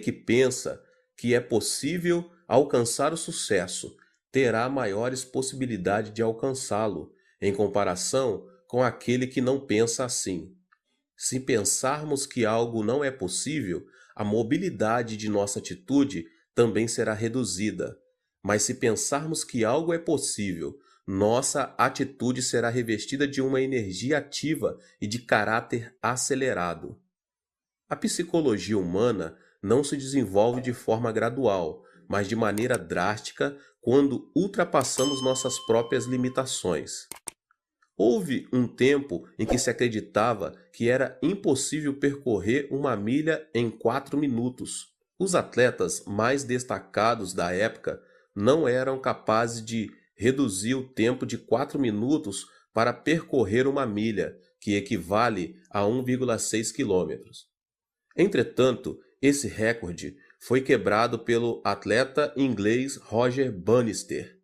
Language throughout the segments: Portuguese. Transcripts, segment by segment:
que pensa que é possível alcançar o sucesso terá maiores possibilidades de alcançá-lo, em comparação com aquele que não pensa assim. Se pensarmos que algo não é possível, a mobilidade de nossa atitude também será reduzida. Mas se pensarmos que algo é possível, nossa atitude será revestida de uma energia ativa e de caráter acelerado. A psicologia humana não se desenvolve de forma gradual, mas de maneira drástica quando ultrapassamos nossas próprias limitações. Houve um tempo em que se acreditava que era impossível percorrer uma milha em 4 minutos. Os atletas mais destacados da época não eram capazes de reduzir o tempo de 4 minutos para percorrer uma milha, que equivale a 1,6 quilômetros. Entretanto, esse recorde foi quebrado pelo atleta inglês Roger Bannister.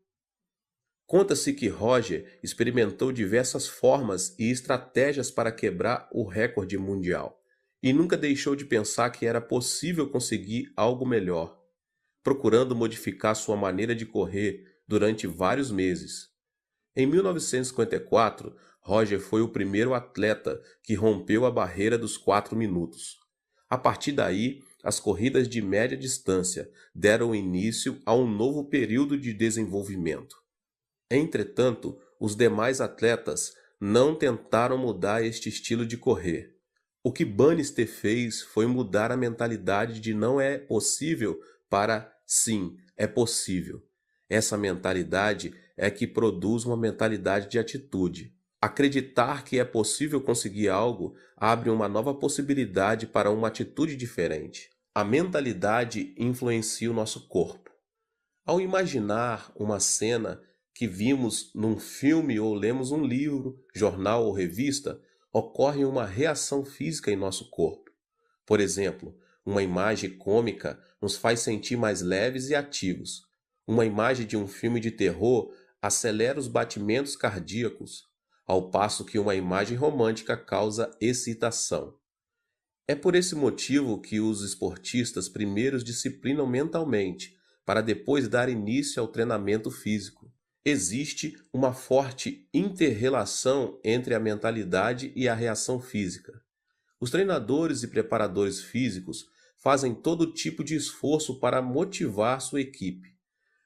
Conta-se que Roger experimentou diversas formas e estratégias para quebrar o recorde mundial e nunca deixou de pensar que era possível conseguir algo melhor, procurando modificar sua maneira de correr durante vários meses. Em 1954, Roger foi o primeiro atleta que rompeu a barreira dos 4 minutos. A partir daí, as corridas de média distância deram início a um novo período de desenvolvimento. Entretanto, os demais atletas não tentaram mudar este estilo de correr. O que Bannister fez foi mudar a mentalidade de não é possível para sim, é possível. Essa mentalidade é que produz uma mentalidade de atitude. Acreditar que é possível conseguir algo abre uma nova possibilidade para uma atitude diferente. A mentalidade influencia o nosso corpo. Ao imaginar uma cena que vimos num filme ou lemos um livro, jornal ou revista, ocorre uma reação física em nosso corpo. Por exemplo, uma imagem cômica nos faz sentir mais leves e ativos. Uma imagem de um filme de terror acelera os batimentos cardíacos, ao passo que uma imagem romântica causa excitação. É por esse motivo que os esportistas primeiro disciplinam mentalmente, para depois dar início ao treinamento físico. Existe uma forte inter-relação entre a mentalidade e a reação física. Os treinadores e preparadores físicos fazem todo tipo de esforço para motivar sua equipe.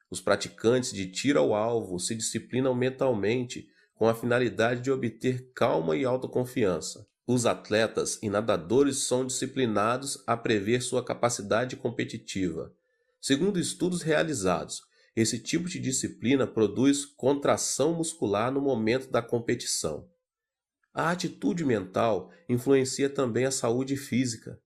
Os praticantes de tiro ao alvo se disciplinam mentalmente com a finalidade de obter calma e autoconfiança. Os atletas e nadadores são disciplinados a prever sua capacidade competitiva. Segundo estudos realizados, esse tipo de disciplina produz contração muscular no momento da competição. A atitude mental influencia também a saúde física.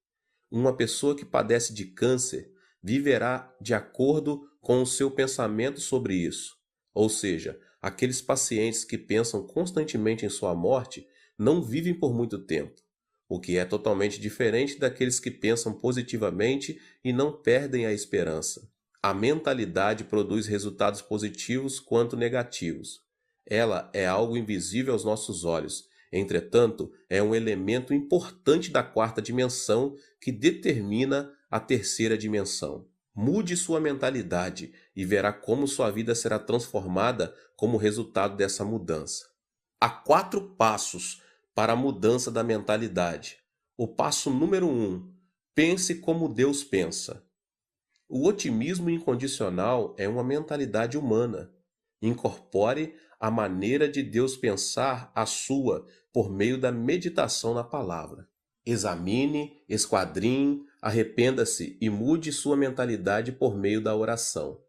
Uma pessoa que padece de câncer viverá de acordo com o seu pensamento sobre isso. Ou seja, aqueles pacientes que pensam constantemente em sua morte não vivem por muito tempo, o que é totalmente diferente daqueles que pensam positivamente e não perdem a esperança. A mentalidade produz resultados positivos quanto negativos. Ela é algo invisível aos nossos olhos. Entretanto, é um elemento importante da quarta dimensão que determina a terceira dimensão. Mude sua mentalidade e verá como sua vida será transformada como resultado dessa mudança. Há 4 passos para a mudança da mentalidade. O passo número 1: pense como Deus pensa. O otimismo incondicional é uma mentalidade humana. Incorpore a maneira de Deus pensar a sua por meio da meditação na palavra. Examine, esquadrinhe, arrependa-se e mude sua mentalidade por meio da oração.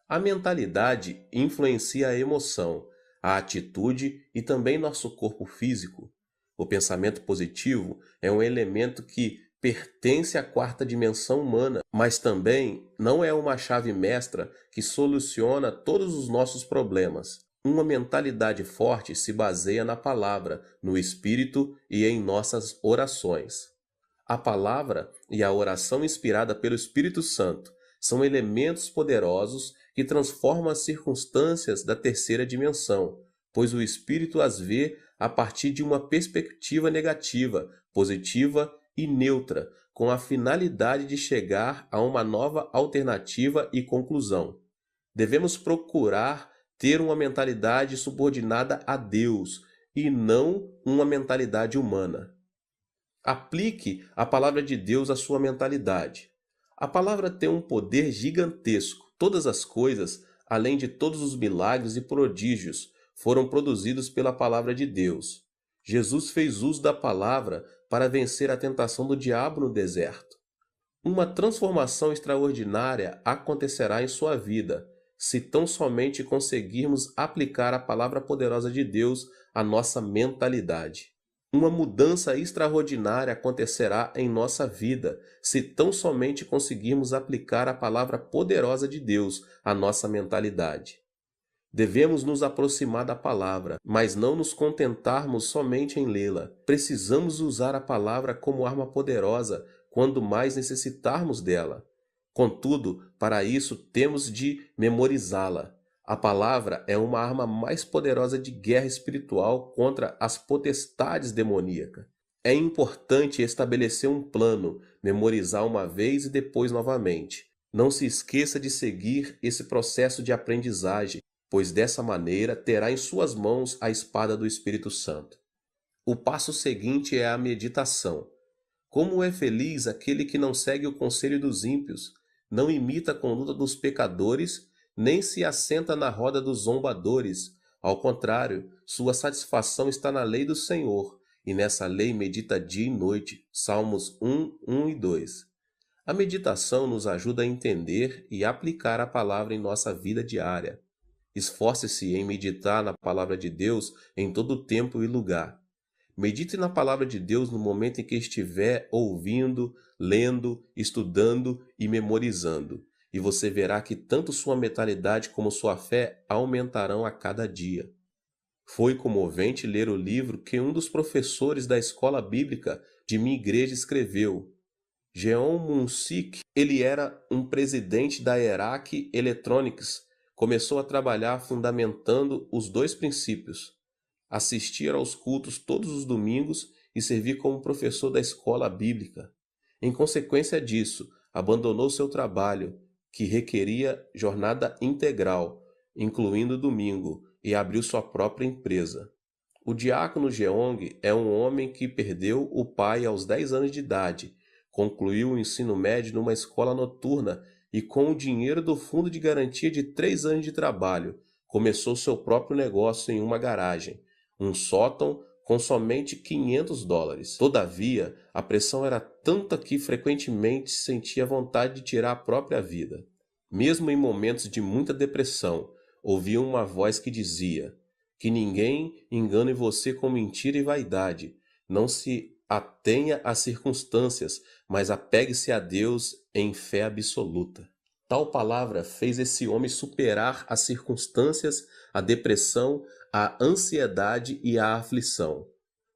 A mentalidade influencia a emoção, a atitude e também nosso corpo físico. O pensamento positivo é um elemento que pertence à quarta dimensão humana, mas também não é uma chave mestra que soluciona todos os nossos problemas. Uma mentalidade forte se baseia na palavra, no espírito e em nossas orações. A palavra e a oração inspirada pelo Espírito Santo são elementos poderosos que transformam as circunstâncias da terceira dimensão, pois o Espírito as vê a partir de uma perspectiva negativa, positiva e neutra, com a finalidade de chegar a uma nova alternativa e conclusão. Devemos procurar ter uma mentalidade subordinada a Deus e não uma mentalidade humana. Aplique a palavra de Deus à sua mentalidade. A palavra tem um poder gigantesco. Todas as coisas, além de todos os milagres e prodígios, foram produzidos pela palavra de Deus. Jesus fez uso da palavra para vencer a tentação do diabo no deserto. Uma transformação extraordinária acontecerá em sua vida, se tão somente conseguirmos aplicar a palavra poderosa de Deus à nossa mentalidade. Uma mudança extraordinária acontecerá em nossa vida, se tão somente conseguirmos aplicar a palavra poderosa de Deus à nossa mentalidade. Devemos nos aproximar da palavra, mas não nos contentarmos somente em lê-la. Precisamos usar a palavra como arma poderosa quando mais necessitarmos dela. Contudo, para isso temos de memorizá-la. A palavra é uma arma mais poderosa de guerra espiritual contra as potestades demoníacas. É importante estabelecer um plano, memorizar uma vez e depois novamente. Não se esqueça de seguir esse processo de aprendizagem, pois dessa maneira terá em suas mãos a espada do Espírito Santo. O passo seguinte é a meditação. Como é feliz aquele que não segue o conselho dos ímpios, não imita a conduta dos pecadores, nem se assenta na roda dos zombadores. Ao contrário, sua satisfação está na lei do Senhor, e nessa lei medita dia e noite. Salmos 1, 1 e 2. A meditação nos ajuda a entender e aplicar a palavra em nossa vida diária. Esforce-se em meditar na palavra de Deus em todo tempo e lugar. Medite na palavra de Deus no momento em que estiver ouvindo, lendo, estudando e memorizando, e você verá que tanto sua mentalidade como sua fé aumentarão a cada dia. Foi comovente ler o livro que um dos professores da escola bíblica de minha igreja escreveu. Jeon Mun-sik, ele era um presidente da Erac Electronics, começou a trabalhar fundamentando os dois princípios: assistir aos cultos todos os domingos e servir como professor da escola bíblica. Em consequência disso, abandonou seu trabalho, que requeria jornada integral, incluindo domingo, e abriu sua própria empresa. O diácono Jeong é um homem que perdeu o pai aos 10 anos de idade, concluiu o ensino médio numa escola noturna e, com o dinheiro do fundo de garantia de 3 anos de trabalho, começou seu próprio negócio em uma garagem, um sótão com somente $500. Todavia, a pressão era tanta que frequentemente sentia vontade de tirar a própria vida. Mesmo em momentos de muita depressão, ouvia uma voz que dizia: que ninguém engane você com mentira e vaidade. Não se atenha às circunstâncias, mas apegue-se a Deus em fé absoluta. Tal palavra fez esse homem superar as circunstâncias, a depressão, a ansiedade e a aflição.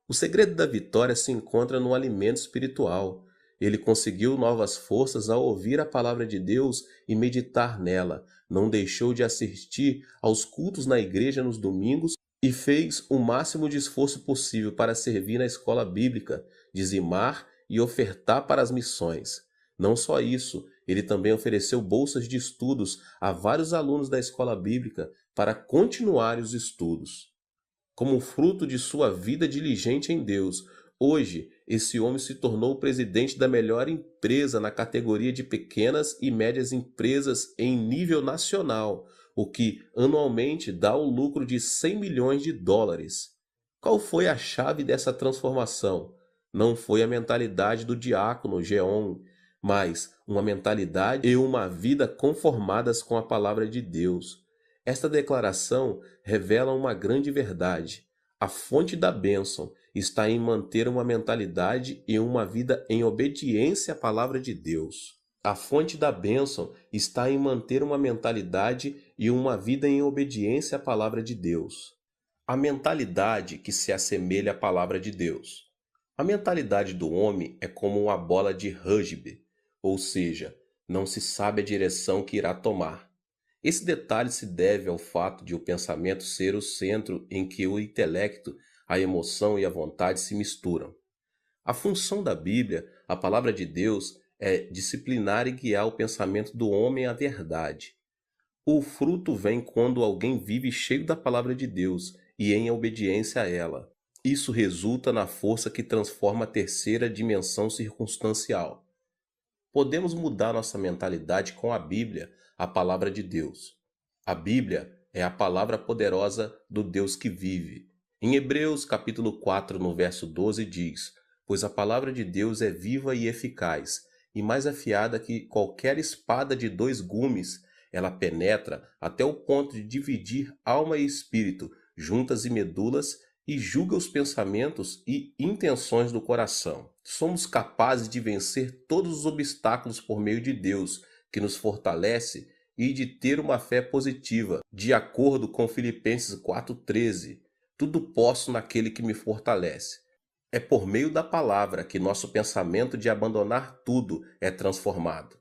O segredo da vitória se encontra no alimento espiritual. Ele conseguiu novas forças ao ouvir a palavra de Deus e meditar nela. Não deixou de assistir aos cultos na igreja nos domingos e fez o máximo de esforço possível para servir na escola bíblica, dizimar e ofertar para as missões. Não só isso, ele também ofereceu bolsas de estudos a vários alunos da escola bíblica para continuarem os estudos. Como fruto de sua vida diligente em Deus, hoje esse homem se tornou o presidente da melhor empresa na categoria de pequenas e médias empresas em nível nacional, o que anualmente dá um lucro de $100 milhões. Qual foi a chave dessa transformação? Não foi a mentalidade do diácono Jeon, mas uma mentalidade e uma vida conformadas com a palavra de Deus. Esta declaração revela uma grande verdade. A fonte da bênção está em manter uma mentalidade e uma vida em obediência à palavra de Deus. A fonte da bênção está em manter uma mentalidade e uma vida em obediência à palavra de Deus. A mentalidade que se assemelha à palavra de Deus. A mentalidade do homem é como uma bola de rugby, ou seja, não se sabe a direção que irá tomar. Esse detalhe se deve ao fato de o pensamento ser o centro em que o intelecto, a emoção e a vontade se misturam. A função da Bíblia, a palavra de Deus, é disciplinar e guiar o pensamento do homem à verdade. O fruto vem quando alguém vive cheio da palavra de Deus e em obediência a ela. Isso resulta na força que transforma a terceira dimensão circunstancial. Podemos mudar nossa mentalidade com a Bíblia, a palavra de Deus. A Bíblia é a palavra poderosa do Deus que vive. Em Hebreus capítulo 4, no verso 12 diz: "Pois a palavra de Deus é viva e eficaz, e mais afiada que qualquer espada de dois gumes. Ela penetra até o ponto de dividir alma e espírito, juntas e medulas, e julga os pensamentos e intenções do coração." Somos capazes de vencer todos os obstáculos por meio de Deus, que nos fortalece, e de ter uma fé positiva, de acordo com Filipenses 4,13. Tudo posso naquele que me fortalece. É por meio da palavra que nosso pensamento de abandonar tudo é transformado.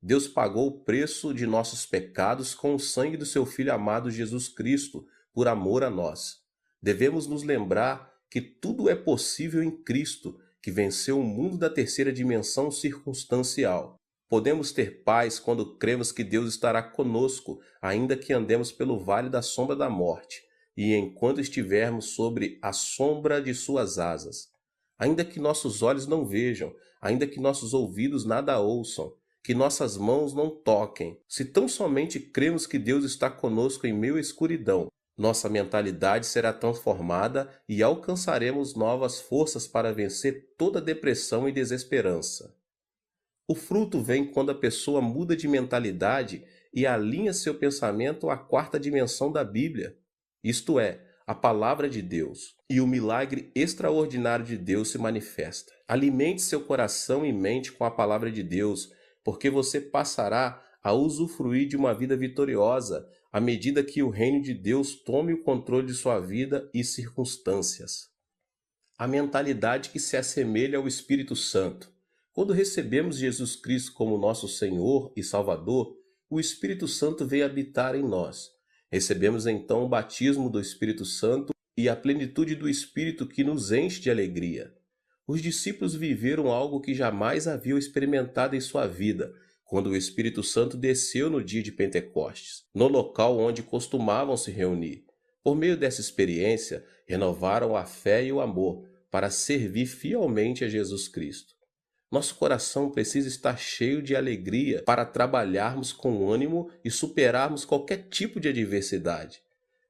Deus pagou o preço de nossos pecados com o sangue do seu Filho amado Jesus Cristo, por amor a nós. Devemos nos lembrar que tudo é possível em Cristo, que venceu o mundo da terceira dimensão circunstancial. Podemos ter paz quando cremos que Deus estará conosco, ainda que andemos pelo vale da sombra da morte, e enquanto estivermos sobre a sombra de suas asas. Ainda que nossos olhos não vejam, ainda que nossos ouvidos nada ouçam, que nossas mãos não toquem, se tão somente cremos que Deus está conosco em meio à escuridão, nossa mentalidade será transformada e alcançaremos novas forças para vencer toda depressão e desesperança. O fruto vem quando a pessoa muda de mentalidade e alinha seu pensamento à quarta dimensão da Bíblia, isto é, a palavra de Deus, e o milagre extraordinário de Deus se manifesta. Alimente seu coração e mente com a palavra de Deus, porque você passará a usufruir de uma vida vitoriosa à medida que o reino de Deus tome o controle de sua vida e circunstâncias. A mentalidade que se assemelha ao Espírito Santo. Quando recebemos Jesus Cristo como nosso Senhor e Salvador, o Espírito Santo veio habitar em nós. Recebemos então o batismo do Espírito Santo e a plenitude do Espírito que nos enche de alegria. Os discípulos viveram algo que jamais haviam experimentado em sua vida, quando o Espírito Santo desceu no dia de Pentecostes, no local onde costumavam se reunir. Por meio dessa experiência, renovaram a fé e o amor para servir fielmente a Jesus Cristo. Nosso coração precisa estar cheio de alegria para trabalharmos com ânimo e superarmos qualquer tipo de adversidade.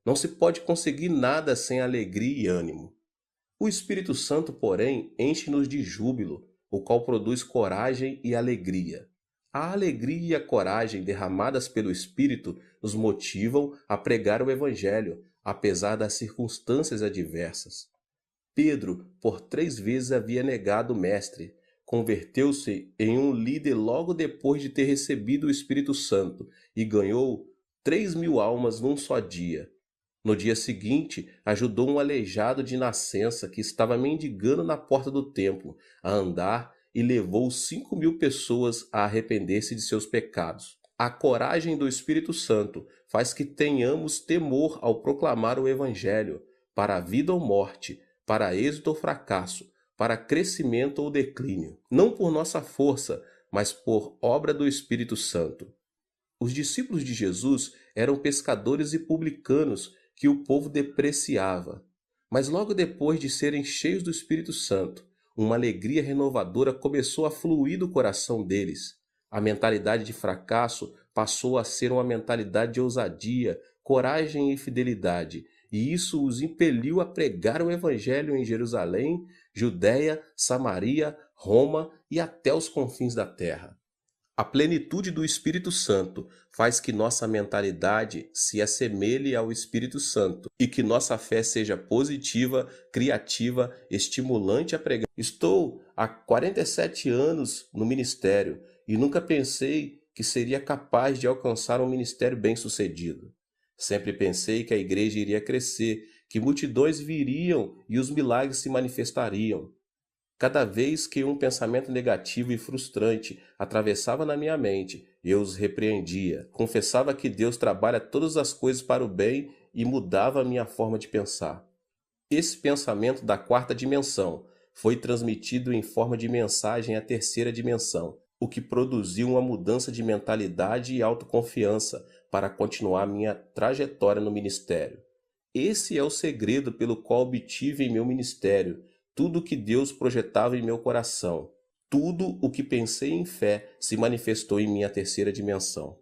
Não se pode conseguir nada sem alegria e ânimo. O Espírito Santo, porém, enche-nos de júbilo, o qual produz coragem e alegria. A alegria e a coragem derramadas pelo Espírito nos motivam a pregar o Evangelho, apesar das circunstâncias adversas. Pedro, por 3 vezes havia negado o Mestre. Converteu-se em um líder logo depois de ter recebido o Espírito Santo e ganhou 3.000 almas num só dia. No dia seguinte, ajudou um aleijado de nascença que estava mendigando na porta do templo a andar e levou 5.000 pessoas a arrepender-se de seus pecados. A coragem do Espírito Santo faz que tenhamos temor ao proclamar o Evangelho, para a vida ou morte, para êxito ou fracasso, para crescimento ou declínio, não por nossa força, mas por obra do Espírito Santo. Os discípulos de Jesus eram pescadores e publicanos que o povo depreciava. Mas logo depois de serem cheios do Espírito Santo, uma alegria renovadora começou a fluir do coração deles. A mentalidade de fracasso passou a ser uma mentalidade de ousadia, coragem e fidelidade, e isso os impeliu a pregar o Evangelho em Jerusalém, Judéia, Samaria, Roma e até os confins da terra. A plenitude do Espírito Santo faz que nossa mentalidade se assemelhe ao Espírito Santo e que nossa fé seja positiva, criativa, estimulante a pregar. Estou há 47 anos no ministério e nunca pensei que seria capaz de alcançar um ministério bem-sucedido. Sempre pensei que a igreja iria crescer, que multidões viriam e os milagres se manifestariam. Cada vez que um pensamento negativo e frustrante atravessava na minha mente, eu os repreendia, confessava que Deus trabalha todas as coisas para o bem e mudava a minha forma de pensar. Esse pensamento da quarta dimensão foi transmitido em forma de mensagem à terceira dimensão, o que produziu uma mudança de mentalidade e autoconfiança para continuar minha trajetória no ministério. Esse é o segredo pelo qual obtive em meu ministério tudo o que Deus projetava em meu coração. Tudo o que pensei em fé se manifestou em minha terceira dimensão.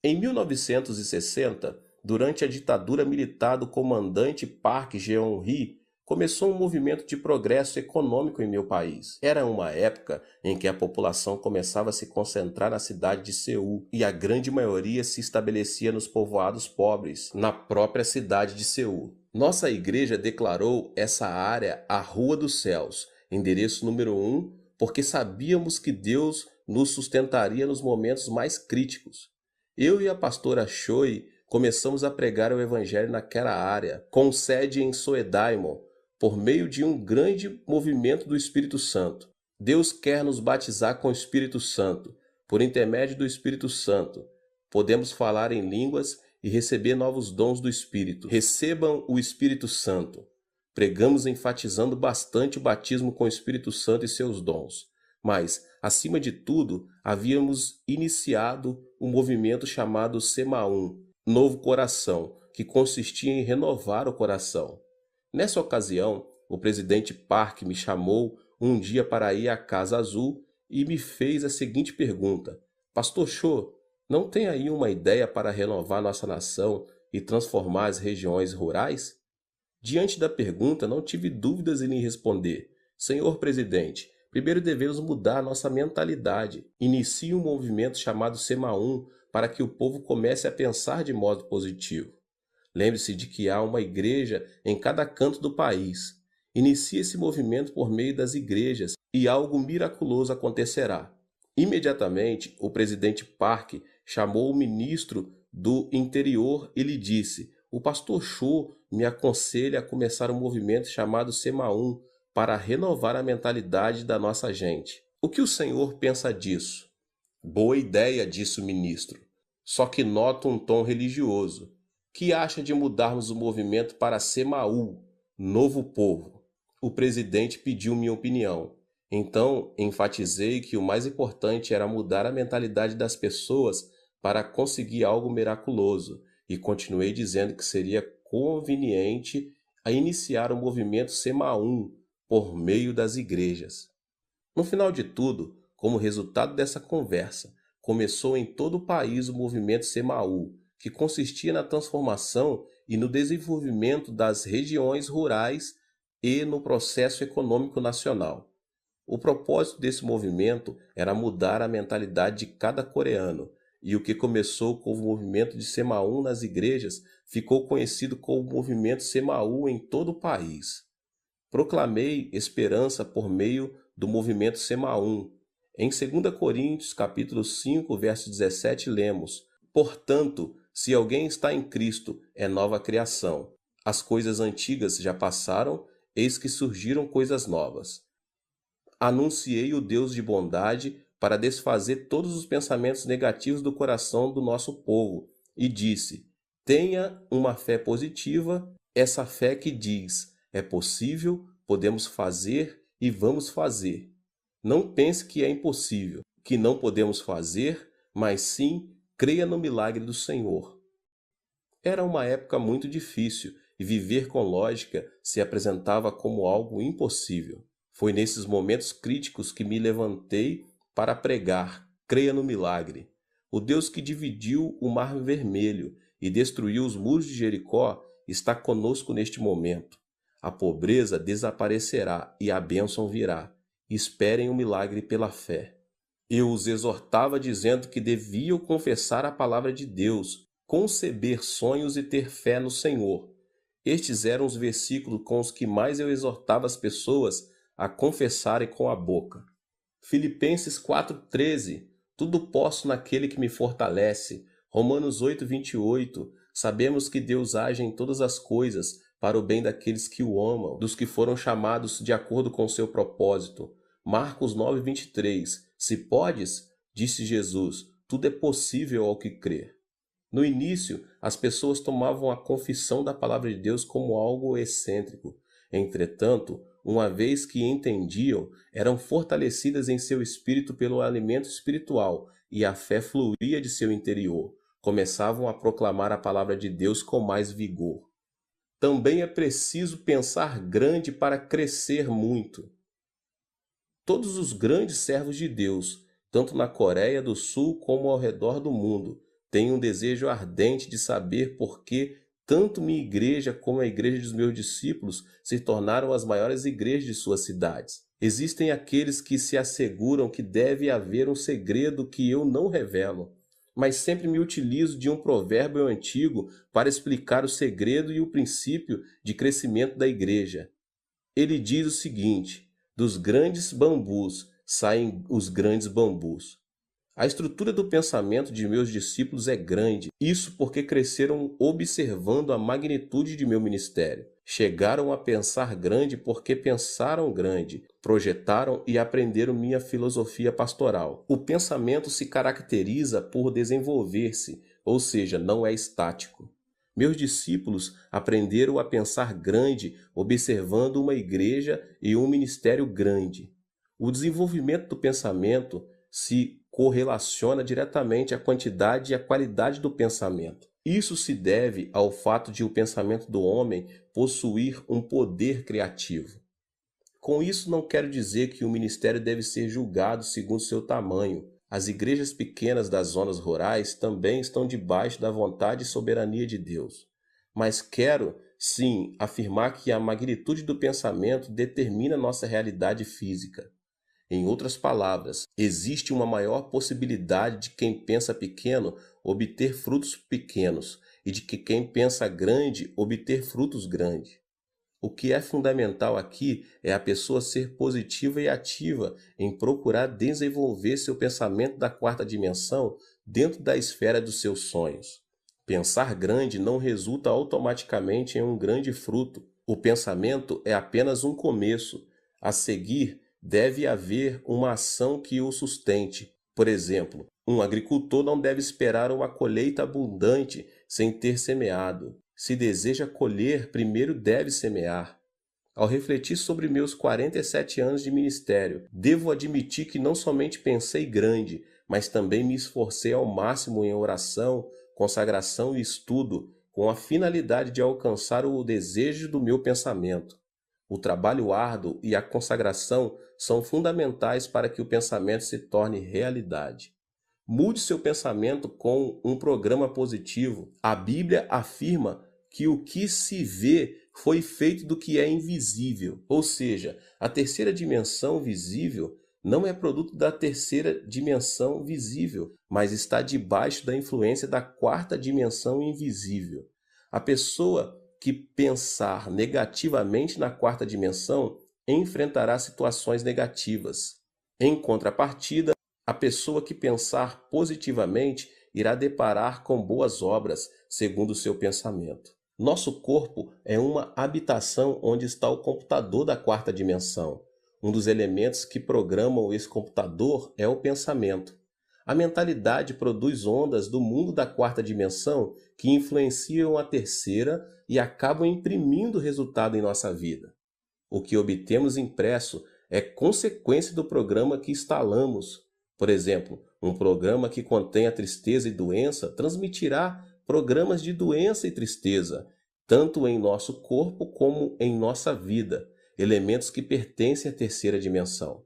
Em 1960, durante a ditadura militar do comandante Park Geun-hye, começou um movimento de progresso econômico em meu país. Era uma época em que a população começava a se concentrar na cidade de Seul e a grande maioria se estabelecia nos povoados pobres, na própria cidade de Seul. Nossa igreja declarou essa área a Rua dos Céus, endereço número 1, porque sabíamos que Deus nos sustentaria nos momentos mais críticos. Eu e a pastora Choi começamos a pregar o evangelho naquela área, com sede em Soedaimon, por meio de um grande movimento do Espírito Santo. Deus quer nos batizar com o Espírito Santo. Por intermédio do Espírito Santo, podemos falar em línguas e receber novos dons do Espírito. Recebam o Espírito Santo. Pregamos enfatizando bastante o batismo com o Espírito Santo e seus dons. Mas, acima de tudo, havíamos iniciado um movimento chamado Semaum, Novo Coração, que consistia em renovar o coração. Nessa ocasião, o presidente Park me chamou um dia para ir à Casa Azul e me fez a seguinte pergunta: Pastor Cho, não tem aí uma ideia para renovar nossa nação e transformar as regiões rurais? Diante da pergunta, não tive dúvidas em lhe responder: Senhor presidente, primeiro devemos mudar nossa mentalidade. Inicie um movimento chamado Semaum para que o povo comece a pensar de modo positivo. Lembre-se de que há uma igreja em cada canto do país. Inicie esse movimento por meio das igrejas e algo miraculoso acontecerá. Imediatamente, o presidente Park chamou o ministro do Interior e lhe disse: o pastor Cho me aconselha a começar um movimento chamado Semaum para renovar a mentalidade da nossa gente. O que o senhor pensa disso? Boa ideia, disse o ministro. Só que noto um tom religioso. Que acha de mudarmos o movimento para Semaú, Novo Povo? O presidente pediu minha opinião. Então, enfatizei que o mais importante era mudar a mentalidade das pessoas para conseguir algo miraculoso, e continuei dizendo que seria conveniente a iniciar o movimento Semaum por meio das igrejas. No final de tudo, como resultado dessa conversa, começou em todo o país o movimento Semaú, que consistia na transformação e no desenvolvimento das regiões rurais e no processo econômico nacional. O propósito desse movimento era mudar a mentalidade de cada coreano, e o que começou com o movimento de Semaum nas igrejas ficou conhecido como movimento Semaú em todo o país. Proclamei esperança por meio do movimento Semaum. Em 2 Coríntios, capítulo 5, verso 17, lemos: Portanto, se alguém está em Cristo, é nova criação. As coisas antigas já passaram, eis que surgiram coisas novas. Anunciei o Deus de bondade para desfazer todos os pensamentos negativos do coração do nosso povo e disse: tenha uma fé positiva, essa fé que diz: é possível, podemos fazer e vamos fazer. Não pense que é impossível, que não podemos fazer, mas sim creia no milagre do Senhor. Era uma época muito difícil e viver com lógica se apresentava como algo impossível. Foi nesses momentos críticos que me levantei para pregar: creia no milagre. O Deus que dividiu o Mar Vermelho e destruiu os muros de Jericó está conosco neste momento. A pobreza desaparecerá e a bênção virá. Esperem o milagre pela fé. Eu os exortava dizendo que deviam confessar a palavra de Deus, conceber sonhos e ter fé no Senhor. Estes eram os versículos com os que mais eu exortava as pessoas a confessarem com a boca. Filipenses 4,13, tudo posso naquele que me fortalece. Romanos 8,28, sabemos que Deus age em todas as coisas para o bem daqueles que o amam, dos que foram chamados de acordo com seu propósito. Marcos 9,23, se podes, disse Jesus, tudo é possível ao que crer. No início, as pessoas tomavam a confissão da palavra de Deus como algo excêntrico. Entretanto, uma vez que entendiam, eram fortalecidas em seu espírito pelo alimento espiritual e a fé fluía de seu interior. Começavam a proclamar a palavra de Deus com mais vigor. Também é preciso pensar grande para crescer muito. Todos os grandes servos de Deus, tanto na Coreia do Sul como ao redor do mundo, têm um desejo ardente de saber por que tanto minha igreja como a igreja dos meus discípulos se tornaram as maiores igrejas de suas cidades. Existem aqueles que se asseguram que deve haver um segredo que eu não revelo, mas sempre me utilizo de um provérbio antigo para explicar o segredo e o princípio de crescimento da igreja. Ele diz o seguinte: dos grandes bambus saem os grandes bambus. A estrutura do pensamento de meus discípulos é grande, isso porque cresceram observando a magnitude de meu ministério. Chegaram a pensar grande porque pensaram grande, projetaram e aprenderam minha filosofia pastoral. O pensamento se caracteriza por desenvolver-se, ou seja, não é estático. Meus discípulos aprenderam a pensar grande, observando uma igreja e um ministério grande. O desenvolvimento do pensamento se correlaciona diretamente à quantidade e à qualidade do pensamento. Isso se deve ao fato de o pensamento do homem possuir um poder criativo. Com isso, não quero dizer que o ministério deve ser julgado segundo seu tamanho. As igrejas pequenas das zonas rurais também estão debaixo da vontade e soberania de Deus. Mas quero, sim, afirmar que a magnitude do pensamento determina nossa realidade física. Em outras palavras, existe uma maior possibilidade de quem pensa pequeno obter frutos pequenos e de que quem pensa grande obter frutos grandes. O que é fundamental aqui é a pessoa ser positiva e ativa em procurar desenvolver seu pensamento da quarta dimensão dentro da esfera dos seus sonhos. Pensar grande não resulta automaticamente em um grande fruto. O pensamento é apenas um começo. A seguir, deve haver uma ação que o sustente. Por exemplo, um agricultor não deve esperar uma colheita abundante sem ter semeado. Se deseja colher, primeiro deve semear. Ao refletir sobre meus 47 anos de ministério, devo admitir que não somente pensei grande, mas também me esforcei ao máximo em oração, consagração e estudo, com a finalidade de alcançar o desejo do meu pensamento. O trabalho árduo e a consagração são fundamentais para que o pensamento se torne realidade. Mude seu pensamento com um programa positivo. A Bíblia afirma que o que se vê foi feito do que é invisível, ou seja, a terceira dimensão visível não é produto da terceira dimensão visível, mas está debaixo da influência da quarta dimensão invisível. A pessoa que pensar negativamente na quarta dimensão enfrentará situações negativas. Em contrapartida, a pessoa que pensar positivamente irá deparar com boas obras, segundo o seu pensamento. Nosso corpo é uma habitação onde está o computador da quarta dimensão. Um dos elementos que programam esse computador é o pensamento. A mentalidade produz ondas do mundo da quarta dimensão que influenciam a terceira e acabam imprimindo resultado em nossa vida. O que obtemos impresso é consequência do programa que instalamos. Por exemplo, um programa que contém a tristeza e doença transmitirá programas de doença e tristeza, tanto em nosso corpo como em nossa vida, elementos que pertencem à terceira dimensão.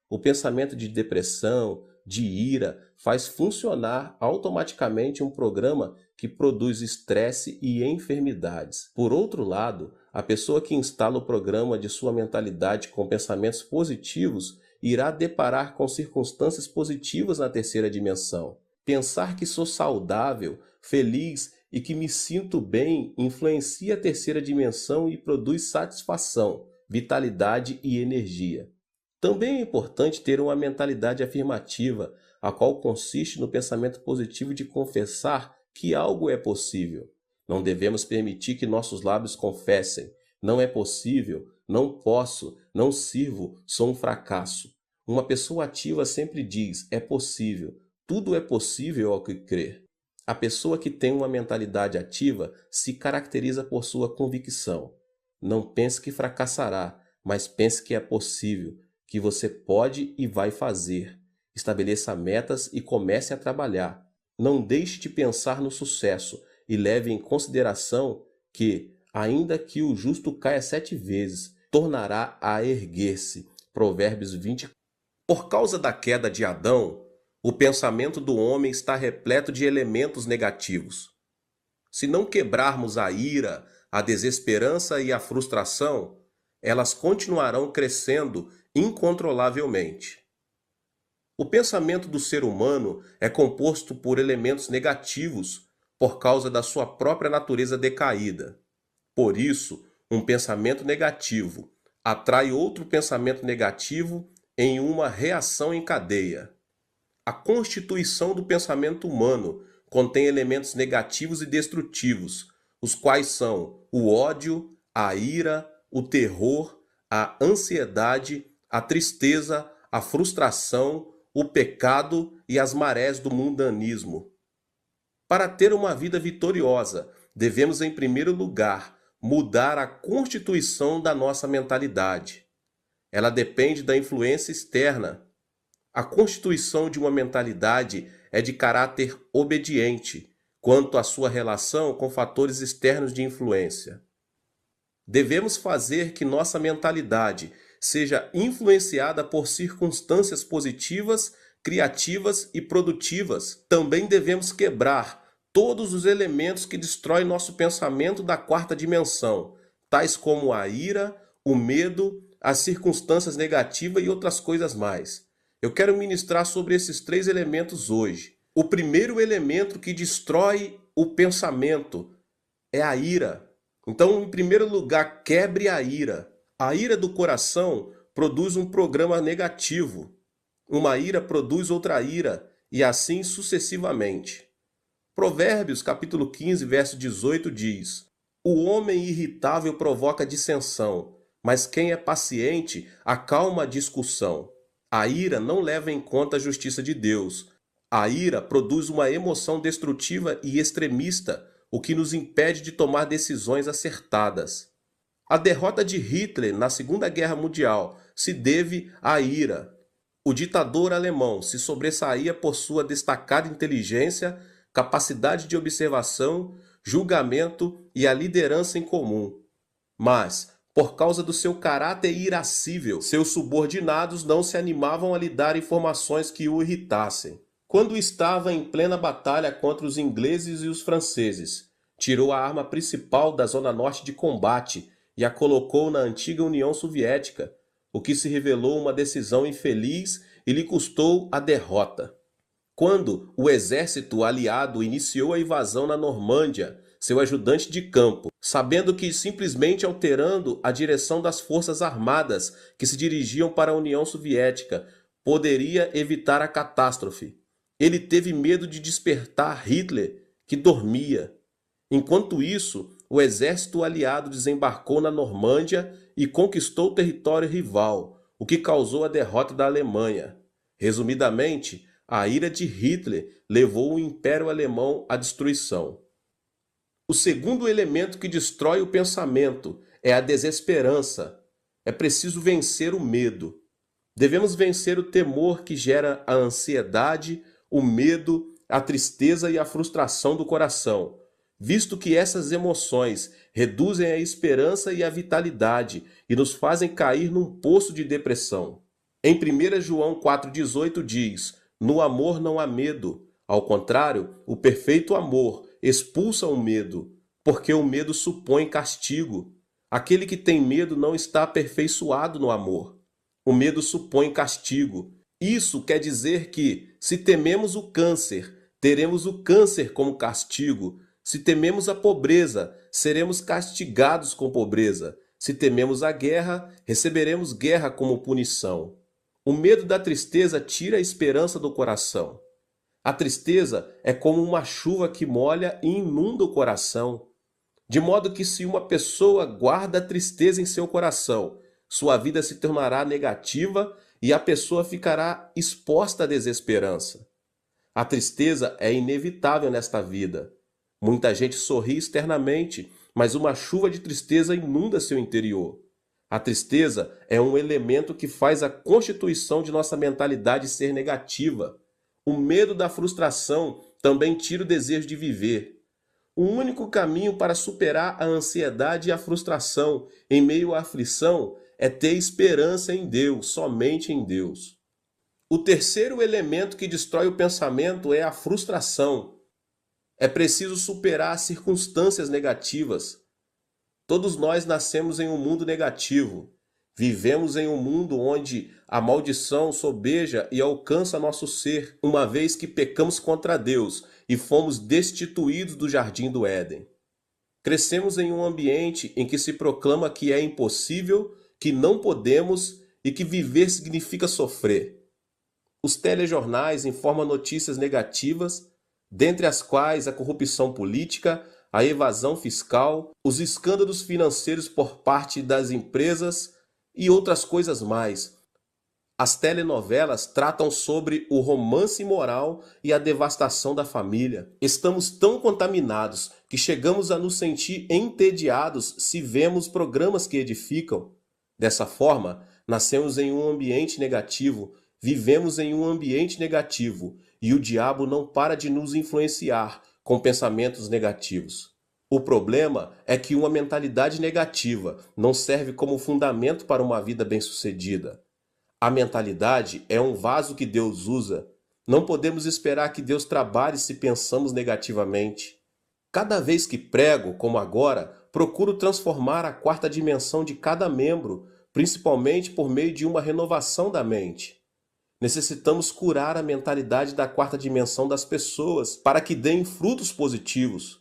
O pensamento de depressão, de ira, faz funcionar automaticamente um programa que produz estresse e enfermidades. Por outro lado, a pessoa que instala o programa de sua mentalidade com pensamentos positivos irá deparar com circunstâncias positivas na terceira dimensão. Pensar que sou saudável, feliz e que me sinto bem influencia a terceira dimensão e produz satisfação, vitalidade e energia. Também é importante ter uma mentalidade afirmativa, a qual consiste no pensamento positivo de confessar que algo é possível. Não devemos permitir que nossos lábios confessem: não é possível, não posso, não sirvo, sou um fracasso. Uma pessoa ativa sempre diz: é possível, tudo é possível ao que crer. A pessoa que tem uma mentalidade ativa se caracteriza por sua convicção. Não pense que fracassará, mas pense que é possível, que você pode e vai fazer. Estabeleça metas e comece a trabalhar. Não deixe de pensar no sucesso e leve em consideração que, ainda que o justo caia 7 vezes, tornará a erguer-se. Provérbios 20. Por causa da queda de Adão, o pensamento do homem está repleto de elementos negativos. Se não quebrarmos a ira, a desesperança e a frustração, elas continuarão crescendo incontrolavelmente. O pensamento do ser humano é composto por elementos negativos por causa da sua própria natureza decaída. Por isso, um pensamento negativo atrai outro pensamento negativo em uma reação em cadeia. A constituição do pensamento humano contém elementos negativos e destrutivos, os quais são o ódio, a ira, o terror, a ansiedade, a tristeza, a frustração, o pecado e as marés do mundanismo. Para ter uma vida vitoriosa, devemos, em primeiro lugar, mudar a constituição da nossa mentalidade. Ela depende da influência externa. A constituição de uma mentalidade é de caráter obediente quanto à sua relação com fatores externos de influência. Devemos fazer que nossa mentalidade seja influenciada por circunstâncias positivas, criativas e produtivas. Também devemos quebrar todos os elementos que destroem nosso pensamento da quarta dimensão, tais como a ira, o medo, as circunstâncias negativas e outras coisas mais. Eu quero ministrar sobre esses 3 elementos hoje. O primeiro elemento que destrói o pensamento é a ira. Então, em primeiro lugar, quebre a ira. A ira do coração produz um programa negativo. Uma ira produz outra ira, e assim sucessivamente. Provérbios, capítulo 15, verso 18 diz: O homem irritável provoca dissensão, mas quem é paciente acalma a discussão. A ira não leva em conta a justiça de Deus. A ira produz uma emoção destrutiva e extremista, o que nos impede de tomar decisões acertadas. A derrota de Hitler na Segunda Guerra Mundial se deve à ira. O ditador alemão se sobressaía por sua destacada inteligência, capacidade de observação, julgamento e a liderança em comum. Mas, por causa do seu caráter irascível, seus subordinados não se animavam a lhe dar informações que o irritassem. Quando estava em plena batalha contra os ingleses e os franceses, tirou a arma principal da zona norte de combate e a colocou na antiga União Soviética, o que se revelou uma decisão infeliz e lhe custou a derrota. Quando o exército aliado iniciou a invasão na Normândia, seu ajudante de campo, sabendo que simplesmente alterando a direção das forças armadas que se dirigiam para a União Soviética poderia evitar a catástrofe, ele teve medo de despertar Hitler, que dormia. Enquanto isso, o exército aliado desembarcou na Normândia e conquistou o território rival, o que causou a derrota da Alemanha. Resumidamente, a ira de Hitler levou o Império Alemão à destruição. O segundo elemento que destrói o pensamento é a desesperança. É preciso vencer o medo. Devemos vencer o temor que gera a ansiedade, o medo, a tristeza e a frustração do coração, visto que essas emoções reduzem a esperança e a vitalidade e nos fazem cair num poço de depressão. Em 1 João 4,18 diz: No amor não há medo. Ao contrário, o perfeito amor expulsa o medo, porque o medo supõe castigo. Aquele que tem medo não está aperfeiçoado no amor. O medo supõe castigo. Isso quer dizer que, se tememos o câncer, teremos o câncer como castigo. Se tememos a pobreza, seremos castigados com pobreza. Se tememos a guerra, receberemos guerra como punição. O medo da tristeza tira a esperança do coração. A tristeza é como uma chuva que molha e inunda o coração. De modo que, se uma pessoa guarda a tristeza em seu coração, sua vida se tornará negativa e a pessoa ficará exposta à desesperança. A tristeza é inevitável nesta vida. Muita gente sorri externamente, mas uma chuva de tristeza inunda seu interior. A tristeza é um elemento que faz a constituição de nossa mentalidade ser negativa. O medo da frustração também tira o desejo de viver. O único caminho para superar a ansiedade e a frustração em meio à aflição é ter esperança em Deus, somente em Deus. O terceiro elemento que destrói o pensamento é a frustração. É preciso superar as circunstâncias negativas. Todos nós nascemos em um mundo negativo. Vivemos em um mundo onde a maldição sobeja e alcança nosso ser, uma vez que pecamos contra Deus e fomos destituídos do jardim do Éden. Crescemos em um ambiente em que se proclama que é impossível, que não podemos e que viver significa sofrer. Os telejornais informam notícias negativas, dentre as quais a corrupção política, a evasão fiscal, os escândalos financeiros por parte das empresas e outras coisas mais. As telenovelas tratam sobre o romance imoral e a devastação da família. Estamos tão contaminados que chegamos a nos sentir entediados se vemos programas que edificam. Dessa forma, nascemos em um ambiente negativo, vivemos em um ambiente negativo e o diabo não para de nos influenciar com pensamentos negativos. O problema é que uma mentalidade negativa não serve como fundamento para uma vida bem-sucedida. A mentalidade é um vaso que Deus usa. Não podemos esperar que Deus trabalhe se pensamos negativamente. Cada vez que prego, como agora, procuro transformar a quarta dimensão de cada membro, principalmente por meio de uma renovação da mente. Necessitamos curar a mentalidade da quarta dimensão das pessoas para que deem frutos positivos.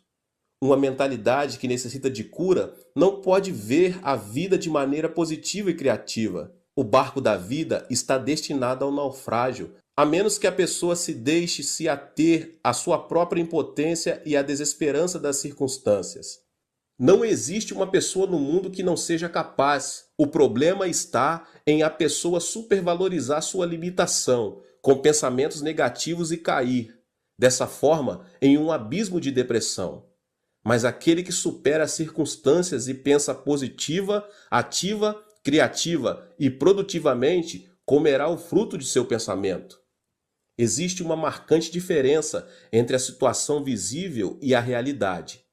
Uma mentalidade que necessita de cura não pode ver a vida de maneira positiva e criativa. O barco da vida está destinado ao naufrágio, a menos que a pessoa se deixe se ater à sua própria impotência e à desesperança das circunstâncias. Não existe uma pessoa no mundo que não seja capaz. O problema está em a pessoa supervalorizar sua limitação, com pensamentos negativos e cair, dessa forma, em um abismo de depressão. Mas aquele que supera as circunstâncias e pensa positiva, ativa, criativa e produtivamente, comerá o fruto de seu pensamento. Existe uma marcante diferença entre a situação visível e a realidade.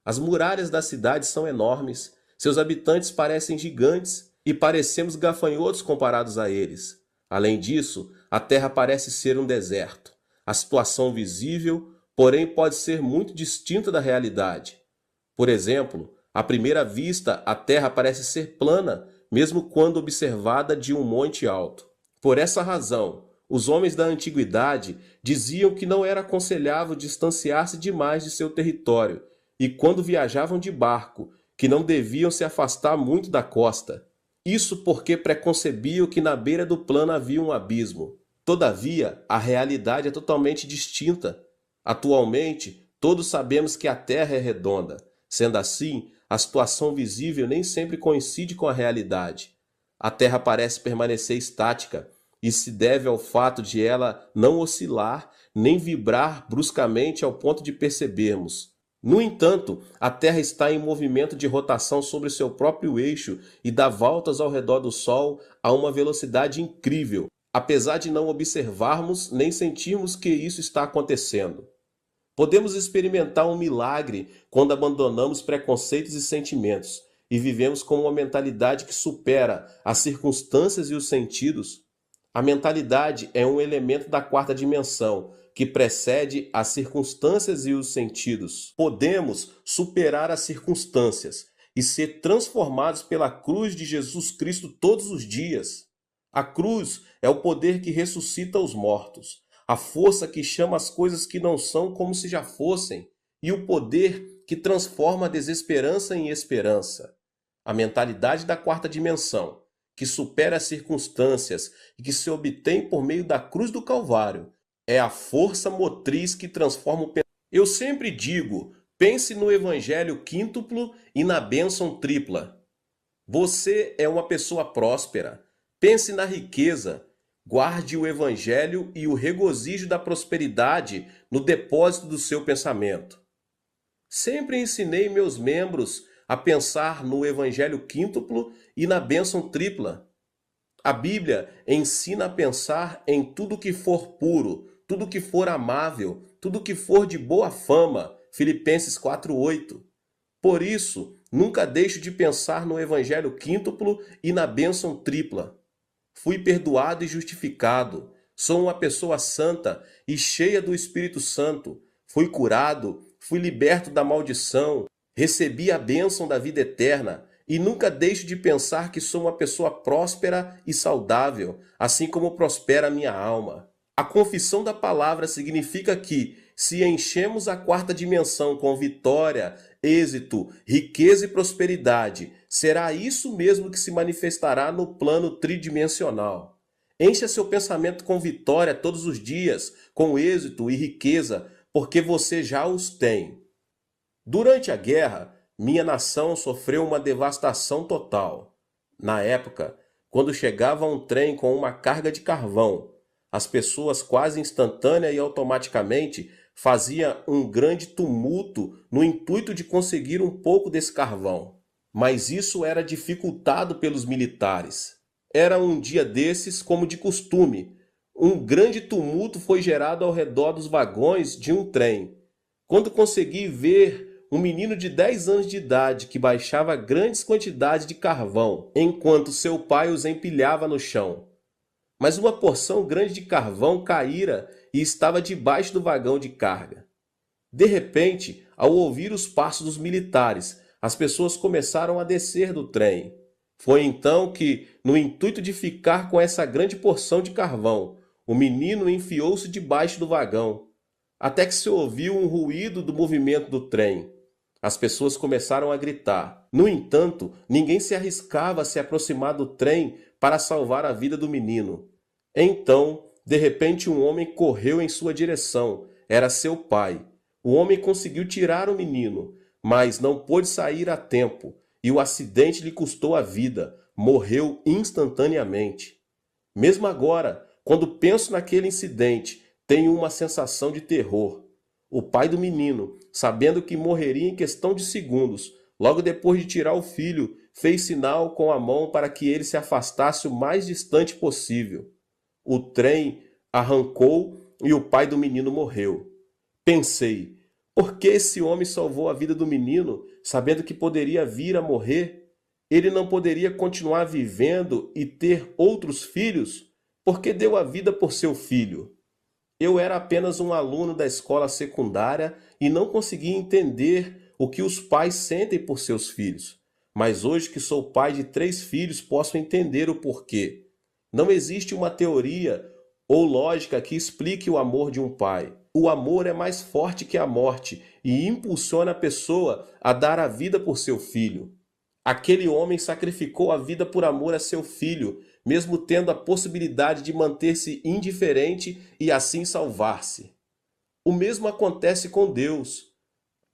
As muralhas da cidade são enormes, seus habitantes parecem gigantes e parecemos gafanhotos comparados a eles. Além disso, a terra parece ser um deserto. A situação visível, porém, pode ser muito distinta da realidade. Por exemplo, à primeira vista, a terra parece ser plana, mesmo quando observada de um monte alto. Por essa razão, os homens da antiguidade diziam que não era aconselhável distanciar-se demais de seu território, e quando viajavam de barco, que não deviam se afastar muito da costa. Isso porque preconcebiam que na beira do plano havia um abismo. Todavia, a realidade é totalmente distinta. Atualmente, todos sabemos que a Terra é redonda. Sendo assim, a situação visível nem sempre coincide com a realidade. A Terra parece permanecer estática. Isso se deve ao fato de ela não oscilar nem vibrar bruscamente ao ponto de percebermos. No entanto, a Terra está em movimento de rotação sobre seu próprio eixo e dá voltas ao redor do Sol a uma velocidade incrível, apesar de não observarmos nem sentirmos que isso está acontecendo. Podemos experimentar um milagre quando abandonamos preconceitos e sentimentos e vivemos com uma mentalidade que supera as circunstâncias e os sentidos. A mentalidade é um elemento da quarta dimensão, que precede as circunstâncias e os sentidos. Podemos superar as circunstâncias e ser transformados pela cruz de Jesus Cristo todos os dias. A cruz é o poder que ressuscita os mortos, a força que chama as coisas que não são como se já fossem, e o poder que transforma a desesperança em esperança. A mentalidade da quarta dimensão, que supera as circunstâncias e que se obtém por meio da cruz do Calvário, é a força motriz que transforma o pensamento. Eu sempre digo, pense no evangelho quíntuplo e na bênção tripla. Você é uma pessoa próspera. Pense na riqueza. Guarde o evangelho e o regozijo da prosperidade no depósito do seu pensamento. Sempre ensinei meus membros a pensar no evangelho quíntuplo e na bênção tripla. A Bíblia ensina a pensar em tudo que for puro, tudo que for amável, tudo que for de boa fama. Filipenses 4:8. Por isso, nunca deixo de pensar no evangelho quíntuplo e na bênção tripla. Fui perdoado e justificado. Sou uma pessoa santa e cheia do Espírito Santo. Fui curado, fui liberto da maldição, recebi a bênção da vida eterna e nunca deixo de pensar que sou uma pessoa próspera e saudável, assim como prospera a minha alma. A confissão da palavra significa que, se enchemos a quarta dimensão com vitória, êxito, riqueza e prosperidade, será isso mesmo que se manifestará no plano tridimensional. Encha seu pensamento com vitória todos os dias, com êxito e riqueza, porque você já os tem. Durante a guerra, minha nação sofreu uma devastação total. Na época, quando chegava um trem com uma carga de carvão, as pessoas quase instantânea e automaticamente faziam um grande tumulto no intuito de conseguir um pouco desse carvão. Mas isso era dificultado pelos militares. Era um dia desses, como de costume. Um grande tumulto foi gerado ao redor dos vagões de um trem. Quando consegui ver um menino de 10 anos de idade que baixava grandes quantidades de carvão, enquanto seu pai os empilhava no chão. Mas uma porção grande de carvão caíra e estava debaixo do vagão de carga. De repente, ao ouvir os passos dos militares, as pessoas começaram a descer do trem. Foi então que, no intuito de ficar com essa grande porção de carvão, o menino enfiou-se debaixo do vagão, até que se ouviu um ruído do movimento do trem. As pessoas começaram a gritar. No entanto, ninguém se arriscava a se aproximar do trem para salvar a vida do menino. Então, de repente, um homem correu em sua direção. Era seu pai. O homem conseguiu tirar o menino, mas não pôde sair a tempo, e o acidente lhe custou a vida. Morreu instantaneamente. Mesmo agora, quando penso naquele incidente, tenho uma sensação de terror. O pai do menino, sabendo que morreria em questão de segundos, logo depois de tirar o filho, fez sinal com a mão para que ele se afastasse o mais distante possível. O trem arrancou e o pai do menino morreu. Pensei, por que esse homem salvou a vida do menino, sabendo que poderia vir a morrer? Ele não poderia continuar vivendo e ter outros filhos? Por que deu a vida por seu filho? Eu era apenas um aluno da escola secundária e não conseguia entender o que os pais sentem por seus filhos. Mas hoje que sou pai de 3 filhos, posso entender o porquê. Não existe uma teoria ou lógica que explique o amor de um pai. O amor é mais forte que a morte e impulsiona a pessoa a dar a vida por seu filho. Aquele homem sacrificou a vida por amor a seu filho, mesmo tendo a possibilidade de manter-se indiferente e assim salvar-se. O mesmo acontece com Deus.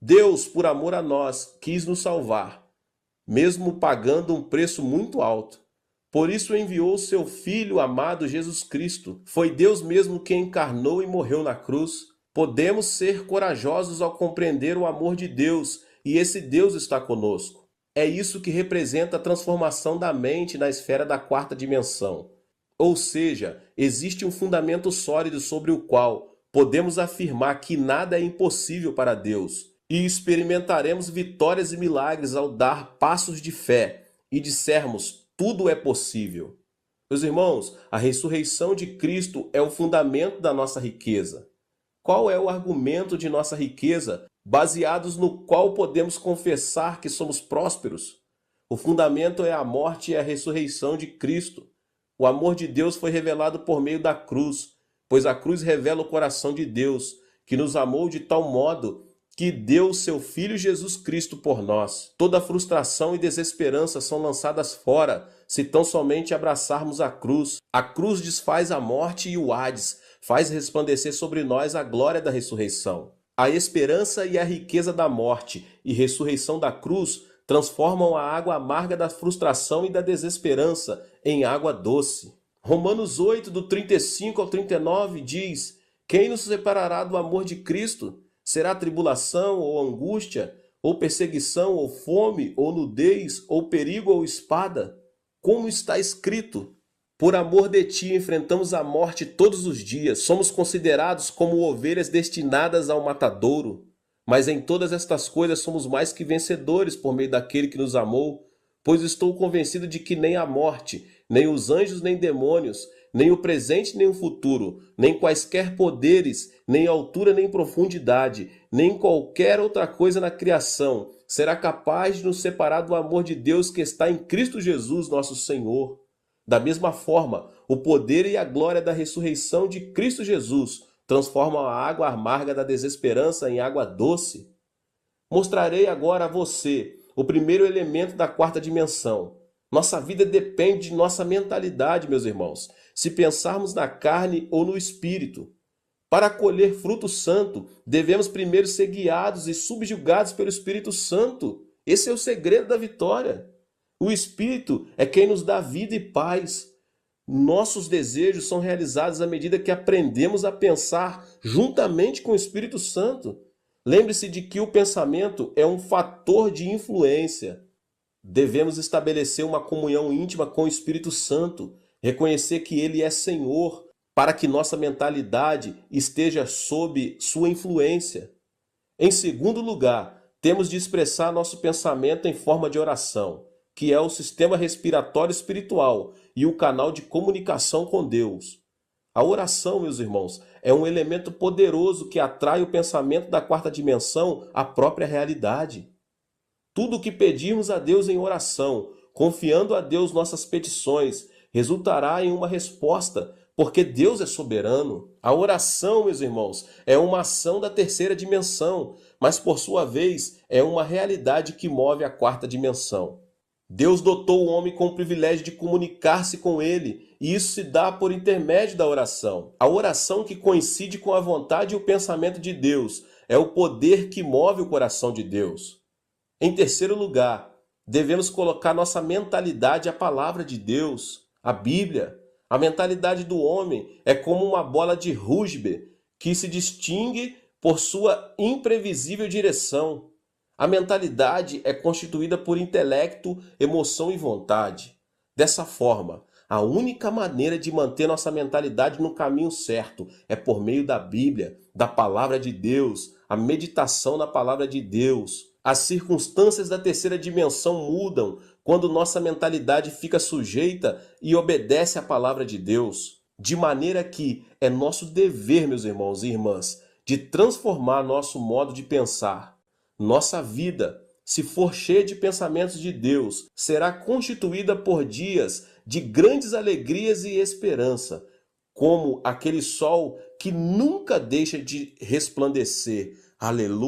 Deus, por amor a nós, quis nos salvar, mesmo pagando um preço muito alto. Por isso enviou seu Filho amado Jesus Cristo. Foi Deus mesmo quem encarnou e morreu na cruz. Podemos ser corajosos ao compreender o amor de Deus, e esse Deus está conosco. É isso que representa a transformação da mente na esfera da quarta dimensão. Ou seja, existe um fundamento sólido sobre o qual podemos afirmar que nada é impossível para Deus, e experimentaremos vitórias e milagres ao dar passos de fé e dissermos: tudo é possível. Meus irmãos, a ressurreição de Cristo é o fundamento da nossa riqueza. Qual é o argumento de nossa riqueza, baseados no qual podemos confessar que somos prósperos? O fundamento é a morte e a ressurreição de Cristo. O amor de Deus foi revelado por meio da cruz, pois a cruz revela o coração de Deus, que nos amou de tal modo que deu o seu Filho Jesus Cristo por nós. Toda frustração e desesperança são lançadas fora, se tão somente abraçarmos a cruz. A cruz desfaz a morte e o Hades, faz resplandecer sobre nós a glória da ressurreição. A esperança e a riqueza da morte e ressurreição da cruz transformam a água amarga da frustração e da desesperança em água doce. Romanos 8, do 35 ao 39 diz: quem nos separará do amor de Cristo? Será tribulação ou angústia, ou perseguição, ou fome, ou nudez, ou perigo, ou espada? Como está escrito: por amor de ti enfrentamos a morte todos os dias, somos considerados como ovelhas destinadas ao matadouro. Mas em todas estas coisas somos mais que vencedores por meio daquele que nos amou, pois estou convencido de que nem a morte, nem os anjos, nem demônios, nem o presente, nem o futuro, nem quaisquer poderes, nem altura, nem profundidade, nem qualquer outra coisa na criação será capaz de nos separar do amor de Deus que está em Cristo Jesus, nosso Senhor. Da mesma forma, o poder e a glória da ressurreição de Cristo Jesus transformam a água amarga da desesperança em água doce. Mostrarei agora a você o primeiro elemento da quarta dimensão. Nossa vida depende de nossa mentalidade, meus irmãos, se pensarmos na carne ou no espírito. Para colher fruto santo, devemos primeiro ser guiados e subjugados pelo Espírito Santo. Esse é o segredo da vitória. O Espírito é quem nos dá vida e paz. Nossos desejos são realizados à medida que aprendemos a pensar juntamente com o Espírito Santo. Lembre-se de que o pensamento é um fator de influência. Devemos estabelecer uma comunhão íntima com o Espírito Santo, reconhecer que Ele é Senhor, para que nossa mentalidade esteja sob sua influência. Em segundo lugar, temos de expressar nosso pensamento em forma de oração, que é o sistema respiratório espiritual e o canal de comunicação com Deus. A oração, meus irmãos, é um elemento poderoso que atrai o pensamento da quarta dimensão à própria realidade. Tudo o que pedirmos a Deus em oração, confiando a Deus nossas petições, resultará em uma resposta, porque Deus é soberano. A oração, meus irmãos, é uma ação da terceira dimensão, mas por sua vez é uma realidade que move a quarta dimensão. Deus dotou o homem com o privilégio de comunicar-se com ele, e isso se dá por intermédio da oração. A oração que coincide com a vontade e o pensamento de Deus é o poder que move o coração de Deus. Em terceiro lugar, devemos colocar nossa mentalidade à palavra de Deus, a Bíblia. A mentalidade do homem é como uma bola de rugby que se distingue por sua imprevisível direção. A mentalidade é constituída por intelecto, emoção e vontade. Dessa forma, a única maneira de manter nossa mentalidade no caminho certo é por meio da Bíblia, da palavra de Deus, a meditação na palavra de Deus. As circunstâncias da terceira dimensão mudam quando nossa mentalidade fica sujeita e obedece à palavra de Deus. De maneira que é nosso dever, meus irmãos e irmãs, de transformar nosso modo de pensar. Nossa vida, se for cheia de pensamentos de Deus, será constituída por dias de grandes alegrias e esperança, como aquele sol que nunca deixa de resplandecer. Aleluia!